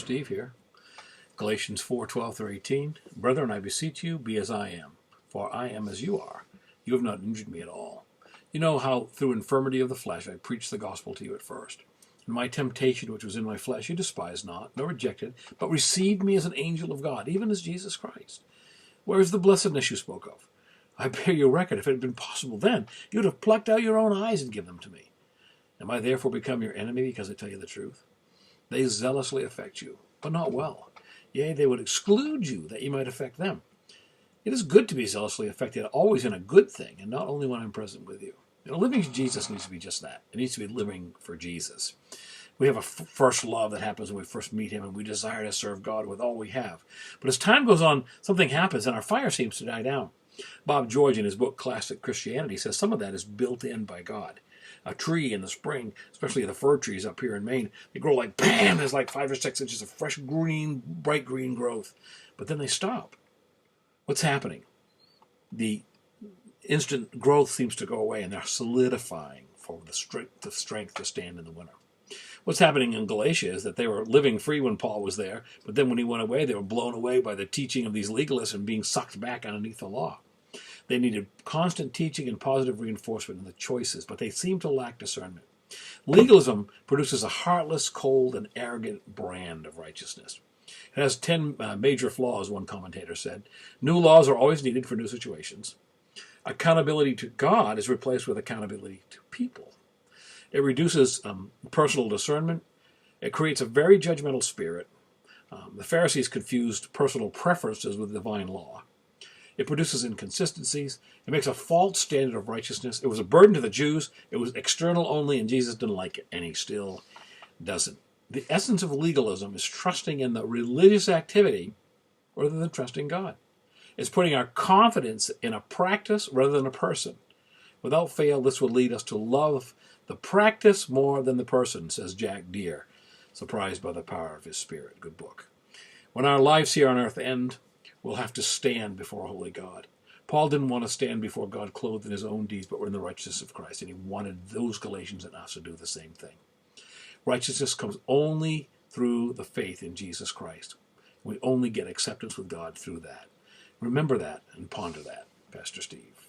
Steve here. Galatians 4:12 through 18. Brethren, I beseech you, be as I am, for I am as you are. You have not injured me at all. You know how through infirmity of the flesh I preached the gospel to you at first. And my temptation which was in my flesh you despised not, nor rejected, but received me as an angel of God, even as Jesus Christ. Where is the blessedness you spoke of? I bear you record, if it had been possible then, you would have plucked out your own eyes and given them to me. Am I therefore become your enemy because I tell you the truth? They zealously affect you, but not well. Yea, they would exclude you, that you might affect them. It is good to be zealously affected, always in a good thing, and not only when I'm present with you. Living for Jesus needs to be just that. It needs to be living for Jesus. We have a first love that happens when we first meet him, and we desire to serve God with all we have. But as time goes on, something happens, and our fire seems to die down. Bob George, in his book Classic Christianity, says some of that is built in by God. A tree in the spring, especially the fir trees up here in Maine, they grow like bam, there's like 5 or 6 inches of fresh green, bright green growth. But then they stop. What's happening? The instant growth seems to go away, and they're solidifying for the strength to stand in the winter. What's happening in Galatia is that they were living free when Paul was there, but then when he went away, they were blown away by the teaching of these legalists and being sucked back underneath the law. They needed constant teaching and positive reinforcement in the choices, but they seemed to lack discernment. Legalism produces a heartless, cold, and arrogant brand of righteousness. It has 10 major flaws, one commentator said. New laws are always needed for new situations. Accountability to God is replaced with accountability to people. It reduces personal discernment. It creates a very judgmental spirit. The Pharisees confused personal preferences with divine law. It produces inconsistencies. It makes a false standard of righteousness. It was a burden to the Jews. It was external only, and Jesus didn't like it, and he still doesn't. The essence of legalism is trusting in the religious activity rather than trusting God. It's putting our confidence in a practice rather than a person. Without fail, this will lead us to love the practice more than the person, says Jack Deere, Surprised by the Power of His Spirit. Good book. When our lives here on earth end, we'll have to stand before a holy God. Paul didn't want to stand before God clothed in his own deeds, but were in the righteousness of Christ, and he wanted those Galatians and us to do the same thing. Righteousness comes only through the faith in Jesus Christ. We only get acceptance with God through that. Remember that and ponder that. Pastor Steve.